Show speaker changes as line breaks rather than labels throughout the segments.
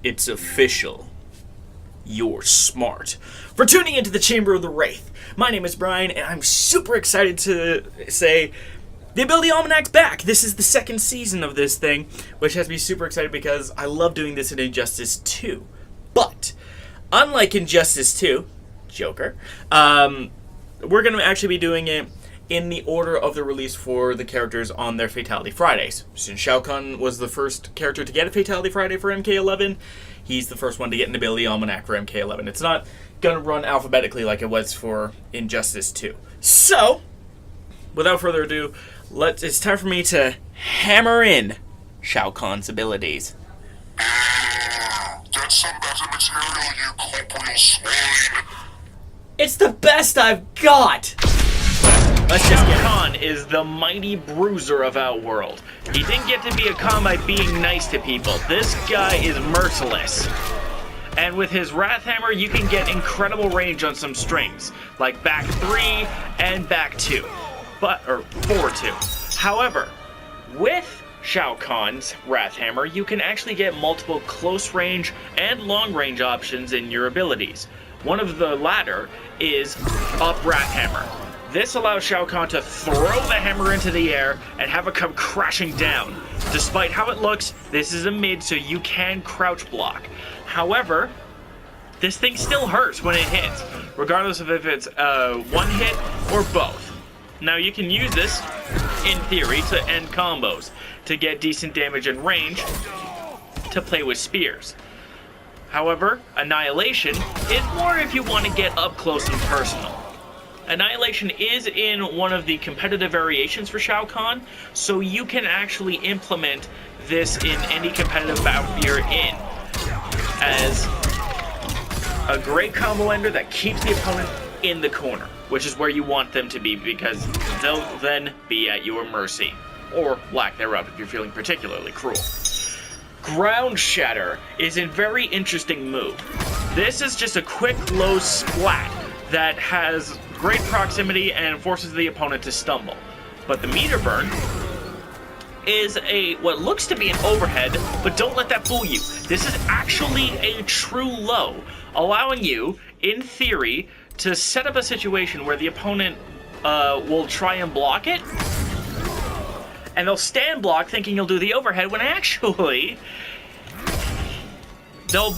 It's official. You're smart. For tuning into the Chamber of the Wraith. My name is Brian, and I'm super excited to say the Ability Almanac's back. This is the second season of this thing, which has me super excited because I love doing this in Injustice 2. But, unlike Injustice 2, Joker, we're going to actually be doing it in the order of the release for the characters on their Fatality Fridays. Since Shao Kahn was the first character to get a Fatality Friday for MK11, he's the first one to get an Ability Almanac for MK11. It's not going to run alphabetically like it was for Injustice 2. So, without further ado, it's time for me to hammer in Shao Kahn's abilities.
Get some better material, you corporeal swine!
It's the best I've got! Let's just get Kahn is the mighty bruiser of Outworld. He didn't get to be a Kahn by being nice to people. This guy is merciless. And with his Wrath Hammer, you can get incredible range on some strings, like back 3 and back 2. Or forward 2. However, with Shao Kahn's Wrath Hammer, you can actually get multiple close range and long range options in your abilities. One of the latter is Up Wrath Hammer. This allows Shao Kahn to throw the hammer into the air and have it come crashing down. Despite how it looks, this is a mid, so you can crouch block. However, this thing still hurts when it hits, regardless of if it's one hit or both. Now you can use this, in theory, to end combos, to get decent damage and range, to play with spears. However, Annihilation is more if you want to get up close and personal. Annihilation is in one of the competitive variations for Shao Kahn, so you can actually implement this in any competitive bout you're in as a great combo ender that keeps the opponent in the corner, which is where you want them to be because they'll then be at your mercy, or lack thereof if you're feeling particularly cruel. Ground Shatter is a very interesting move. This is just a quick low splat that has great proximity and forces the opponent to stumble. But the meter burn is what looks to be an overhead, but don't let that fool you. This is actually a true low, allowing you, in theory, to set up a situation where the opponent will try and block it, and they'll stand block thinking you'll do the overhead, when actually they'll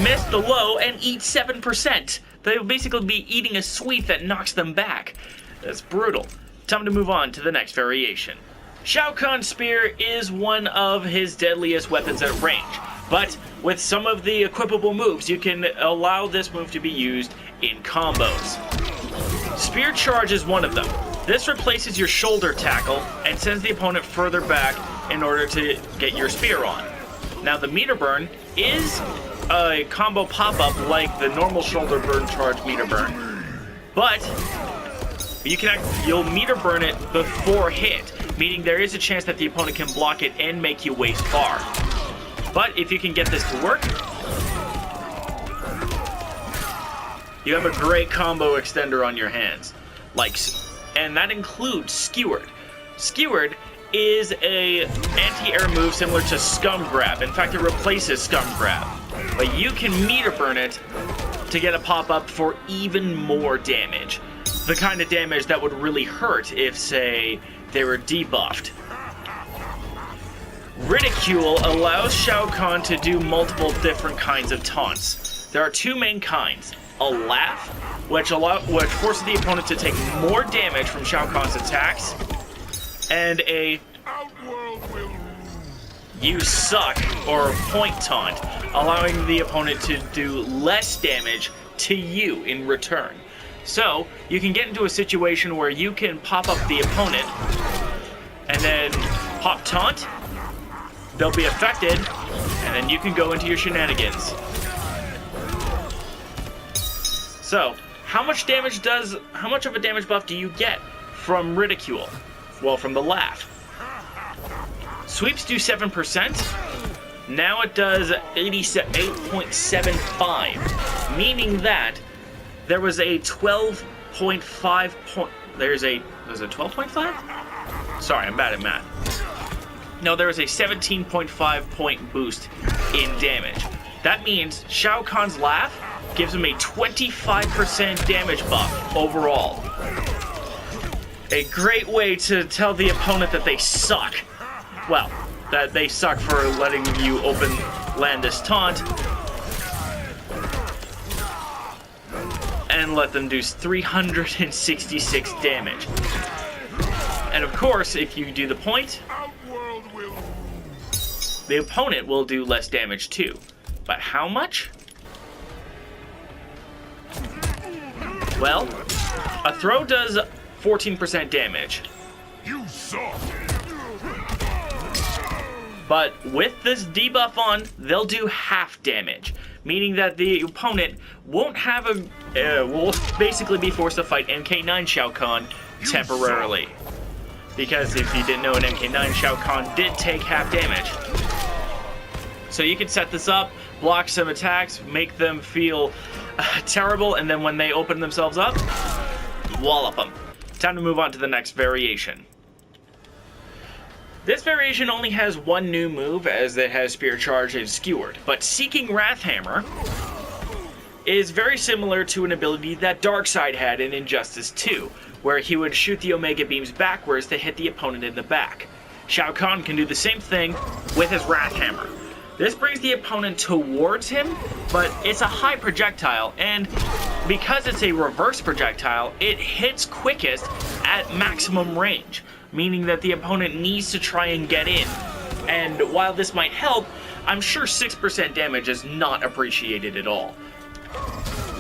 miss the low and eat 7%. They'll basically be eating a sweet that knocks them back. That's brutal. Time to move on to the next variation. Shao Kahn's spear is one of his deadliest weapons at range, but with some of the equipable moves, you can allow this move to be used in combos. Spear Charge is one of them. This replaces your shoulder tackle and sends the opponent further back in order to get your spear on. Now the meter burn is a combo pop-up like the normal shoulder burn charge meter burn, but you'll meter burn it before hit, meaning there is a chance that the opponent can block it and make you waste bar. But if you can get this to work, you have a great combo extender on your hands, and that includes Skewered. Skewered is a anti-air move similar to Scum Grab. In fact, it replaces Scum Grab. But you can meter burn it to get a pop-up for even more damage. The kind of damage that would really hurt if, say, they were debuffed. Ridicule allows Shao Kahn to do multiple different kinds of taunts. There are two main kinds. A laugh, which forces the opponent to take more damage from Shao Kahn's attacks, and a "you suck" or point taunt, allowing the opponent to do less damage to you in return. So, you can get into a situation where you can pop up the opponent, and then pop taunt, they'll be affected, and then you can go into your shenanigans. So, how much of a damage buff do you get from Ridicule? Well, from the laugh. Sweeps do 7%. Now it does 8.75, meaning that there was a 12.5 point. There's a 12.5? Sorry, I'm bad at math. Now there is a 17.5 point boost in damage. That means Shao Kahn's laugh gives him a 25% damage buff overall. A great way to tell the opponent that they suck. Well, that they suck for letting you open land this taunt. And let them do 366 damage. And of course, if you do the point, the opponent will do less damage too. But how much? Well, a throw does 14% damage.
You suck.
But with this debuff on, they'll do half damage, meaning that the opponent won't have will basically be forced to fight MK9 Shao Kahn temporarily. Because if you didn't know, an MK9 Shao Kahn did take half damage. So you can set this up, block some attacks, make them feel terrible, and then when they open themselves up, wallop them. Time to move on to the next variation. This variation only has one new move, as it has Spear Charge and Skewered, but Seeking Wrathhammer is very similar to an ability that Darkseid had in Injustice 2, where he would shoot the Omega Beams backwards to hit the opponent in the back. Shao Kahn can do the same thing with his Wrathhammer. This brings the opponent towards him, but it's a high projectile, and because it's a reverse projectile, it hits quickest at maximum range, meaning that the opponent needs to try and get in. And while this might help, I'm sure 6% damage is not appreciated at all.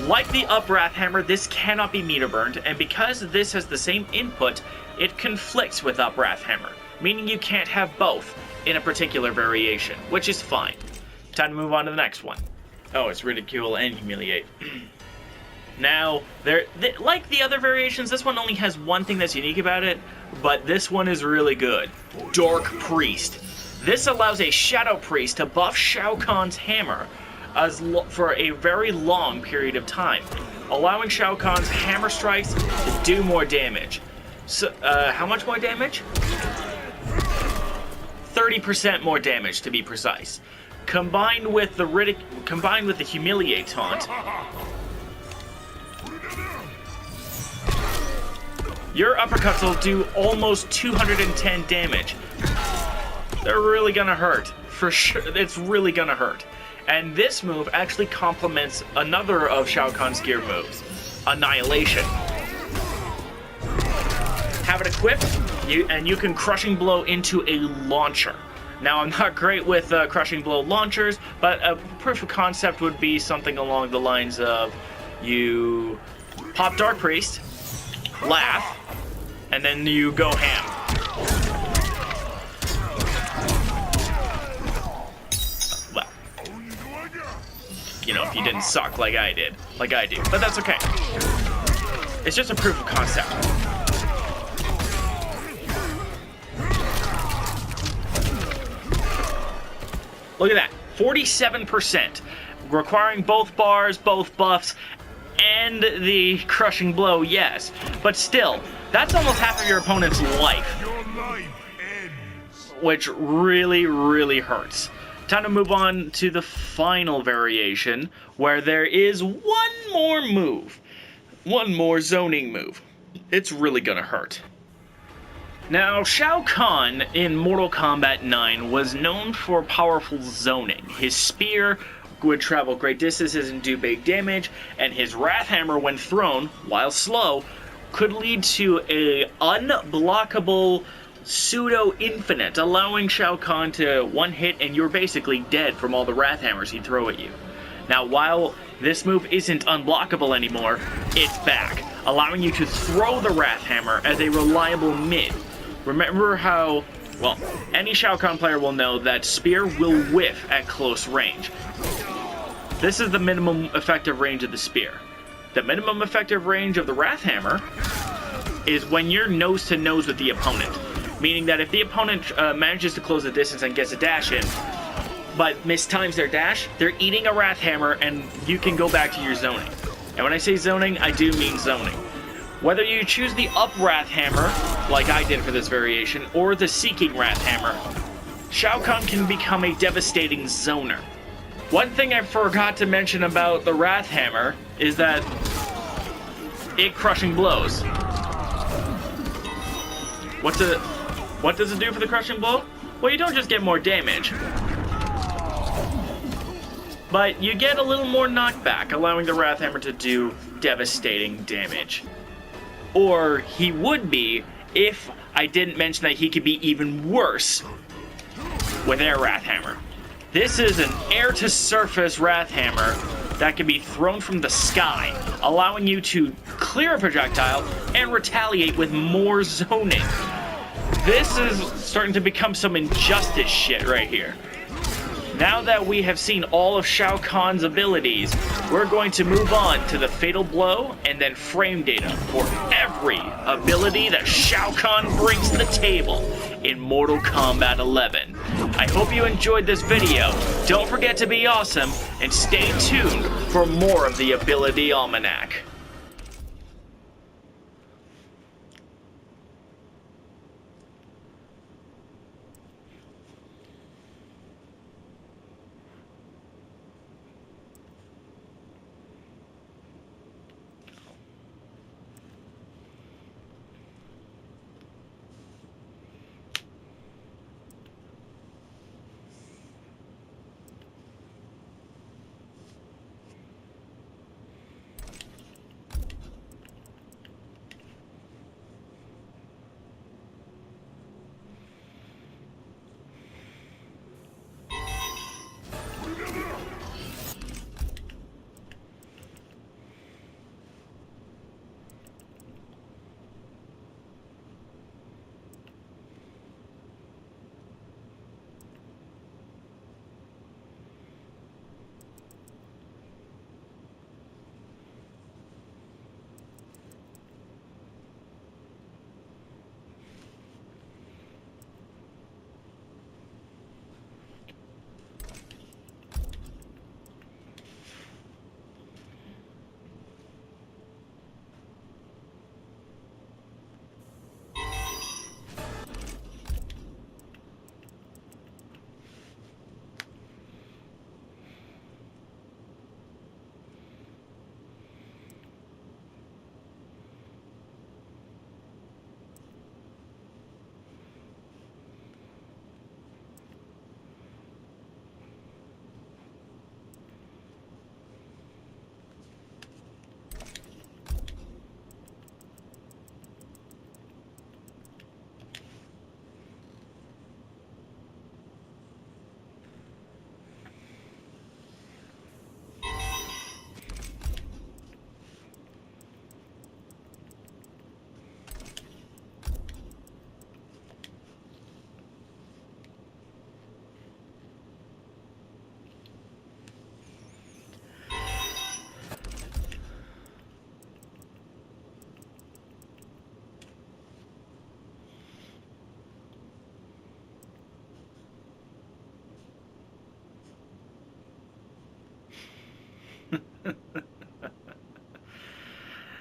Like the Up Wrathhammer, this cannot be meter burned, and because this has the same input, it conflicts with Up Wrathhammer, meaning you can't have both in a particular variation, which is fine. Time to move on to the next one. Oh, it's Ridicule and Humiliate. Now, like the other variations, this one only has one thing that's unique about it, but this one is really good. Dark Priest. This allows a Shadow Priest to buff Shao Kahn's hammer for a very long period of time, allowing Shao Kahn's hammer strikes to do more damage. So, how much more damage? 30% more damage, to be precise. Combined with the Humiliate taunt, your uppercuts will do almost 210 damage. They're really gonna hurt. For sure, it's really gonna hurt. And this move actually complements another of Shao Kahn's gear moves, Annihilation. Have it equipped, and you can Crushing Blow into a launcher. Now, I'm not great with Crushing Blow launchers, but a proof of concept would be something along the lines of you pop Dark Priest, laugh, and then you go ham. Well, you know, if you didn't suck like I do, but that's okay. It's just a proof of concept. Look at that, 47%, requiring both bars, both buffs, and the Crushing Blow, yes. But still, that's almost half of your opponent's life.
Your life ends.
Which really, really hurts. Time to move on to the final variation, where there is one more move. One more zoning move. It's really gonna hurt. Now, Shao Kahn in Mortal Kombat 9 was known for powerful zoning. His spear would travel great distances and do big damage, and his Wrathhammer, when thrown, while slow, could lead to a unblockable pseudo-infinite, allowing Shao Kahn to one hit and you're basically dead from all the Wrathhammers he'd throw at you. Now, while this move isn't unblockable anymore, it's back, allowing you to throw the Wrathhammer as a reliable mid. Remember how, well, any Shao Kahn player will know that Spear will whiff at close range. This is the minimum effective range of the Spear. The minimum effective range of the Wrathhammer is when you're nose to nose with the opponent, meaning that if the opponent manages to close the distance and gets a dash in, but mistimes their dash, they're eating a Wrathhammer and you can go back to your zoning. And when I say zoning, I do mean zoning. Whether you choose the Up Wrathhammer, like I did for this variation, or the Seeking Wrathhammer, Shao Kahn can become a devastating zoner. One thing I forgot to mention about the Wrath Hammer is that it crushing blows. What does it do for the crushing blow? Well, you don't just get more damage, but you get a little more knockback, allowing the Wrath Hammer to do devastating damage. Or he would be if I didn't mention that he could be even worse with Air Wrath Hammer. This is an air-to-surface Wrath Hammer that can be thrown from the sky, allowing you to clear a projectile and retaliate with more zoning. This is starting to become some injustice shit right here. Now that we have seen all of Shao Kahn's abilities, we're going to move on to the Fatal Blow and then Frame Data for every ability that Shao Kahn brings to the table in Mortal Kombat 11. I hope you enjoyed this video. Don't forget to be awesome and stay tuned for more of the Ability Almanac.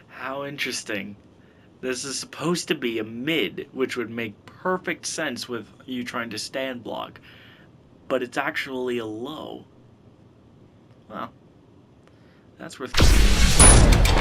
How interesting. This is supposed to be a mid, which would make perfect sense with you trying to stand block, but it's actually a low. Well, that's worth considering.